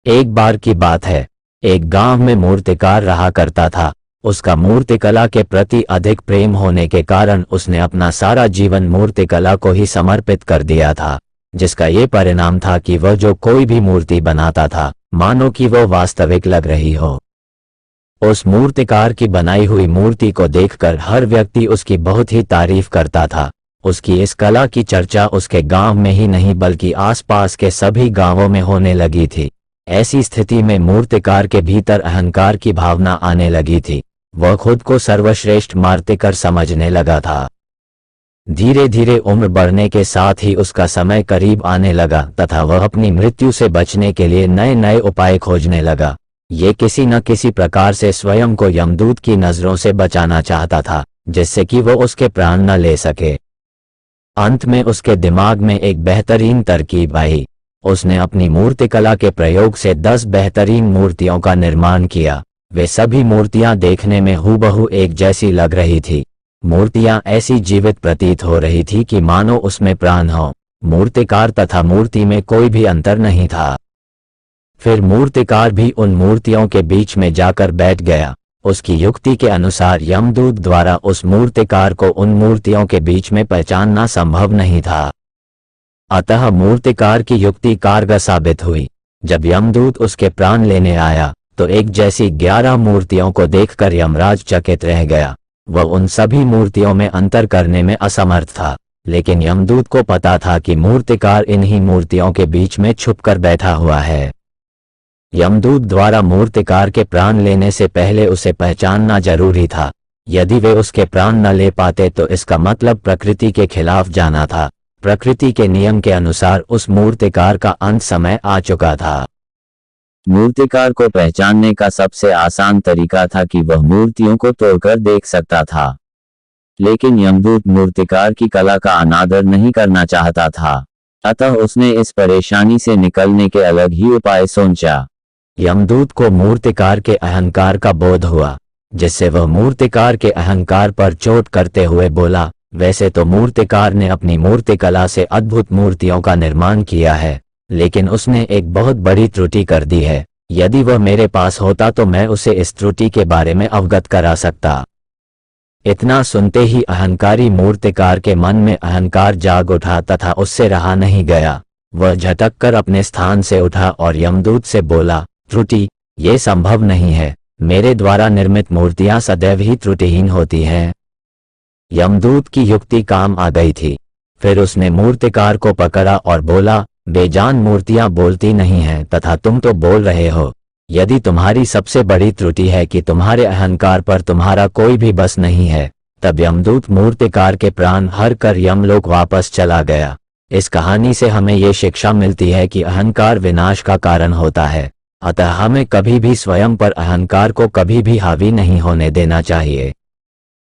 एक बार की बात है, एक गांव में मूर्तिकार रहा करता था। उसका मूर्तिकला के प्रति अधिक प्रेम होने के कारण उसने अपना सारा जीवन मूर्तिकला को ही समर्पित कर दिया था, जिसका ये परिणाम था कि वह जो कोई भी मूर्ति बनाता था, मानो कि वह वास्तविक लग रही हो। उस मूर्तिकार की बनाई हुई मूर्ति को देखकर हर व्यक्ति उसकी बहुत ही तारीफ करता था। उसकी इस कला की चर्चा उसके गांव में ही नहीं बल्कि आसपास के सभी गांवों में होने लगी थी। ऐसी स्थिति में मूर्तिकार के भीतर अहंकार की भावना आने लगी थी। वह खुद को सर्वश्रेष्ठ मूर्तिकार समझने लगा था। धीरे धीरे उम्र बढ़ने के साथ ही उसका समय करीब आने लगा तथा वह अपनी मृत्यु से बचने के लिए नए नए उपाय खोजने लगा। ये किसी न किसी प्रकार से स्वयं को यमदूत की नजरों से बचाना चाहता था, जिससे कि वह उसके प्राण न ले सके। अंत में उसके दिमाग में एक बेहतरीन तरकीब आई। उसने अपनी मूर्तिकला के प्रयोग से 10 बेहतरीन मूर्तियों का निर्माण किया। वे सभी मूर्तियां देखने में हूबहू एक जैसी लग रही थी। मूर्तियां ऐसी जीवित प्रतीत हो रही थी कि मानो उसमें प्राण हो। मूर्तिकार तथा मूर्ति में कोई भी अंतर नहीं था। फिर मूर्तिकार भी उन मूर्तियों के बीच में जाकर बैठ गया। उसकी युक्ति के अनुसार यमदूत द्वारा उस मूर्तिकार को उन मूर्तियों के बीच में पहचानना संभव नहीं था। अतः मूर्तिकार की युक्ति कारगर साबित हुई। जब यमदूत उसके प्राण लेने आया तो एक जैसी 11 मूर्तियों को देखकर यमराज चकित रह गया। वह उन सभी मूर्तियों में अंतर करने में असमर्थ था, लेकिन यमदूत को पता था कि मूर्तिकार इन्हीं मूर्तियों के बीच में छुपकर बैठा हुआ है। यमदूत द्वारा मूर्तिकार के प्राण लेने से पहले उसे पहचानना जरूरी था। यदि वे उसके प्राण न ले पाते तो इसका मतलब प्रकृति के खिलाफ जाना था। प्रकृति के नियम के अनुसार उस मूर्तिकार का अंत समय आ चुका था। मूर्तिकार को पहचानने का सबसे आसान तरीका था कि वह मूर्तियों को तोड़कर देख सकता था, लेकिन यमदूत मूर्तिकार की कला का अनादर नहीं करना चाहता था। अतः उसने इस परेशानी से निकलने के अलग ही उपाय सोचा। यमदूत को मूर्तिकार के अहंकार का बोध हुआ, जिससे वह मूर्तिकार के अहंकार पर चोट करते हुए बोला, वैसे तो मूर्तिकार ने अपनी मूर्तिकला से अद्भुत मूर्तियों का निर्माण किया है, लेकिन उसने एक बहुत बड़ी त्रुटि कर दी है। यदि वह मेरे पास होता तो मैं उसे इस त्रुटि के बारे में अवगत करा सकता। इतना सुनते ही अहंकारी मूर्तिकार के मन में अहंकार जाग उठा तथा उससे रहा नहीं गया। वह झटक कर अपने स्थान से उठा और यमदूत से बोला, त्रुटि, ये संभव नहीं है। मेरे द्वारा निर्मित मूर्तियां सदैव ही त्रुटिहीन होती हैं। यमदूत की युक्ति काम आ गई थी। फिर उसने मूर्तिकार को पकड़ा और बोला, बेजान मूर्तियां बोलती नहीं हैं तथा तुम तो बोल रहे हो। यदि तुम्हारी सबसे बड़ी त्रुटि है कि तुम्हारे अहंकार पर तुम्हारा कोई भी बस नहीं है, तब यमदूत मूर्तिकार के प्राण हर कर यमलोक वापस चला गया। इस कहानी से हमें ये शिक्षा मिलती है कि अहंकार विनाश का कारण होता है। अतः हमें कभी भी स्वयं पर अहंकार को कभी भी हावी नहीं होने देना चाहिए।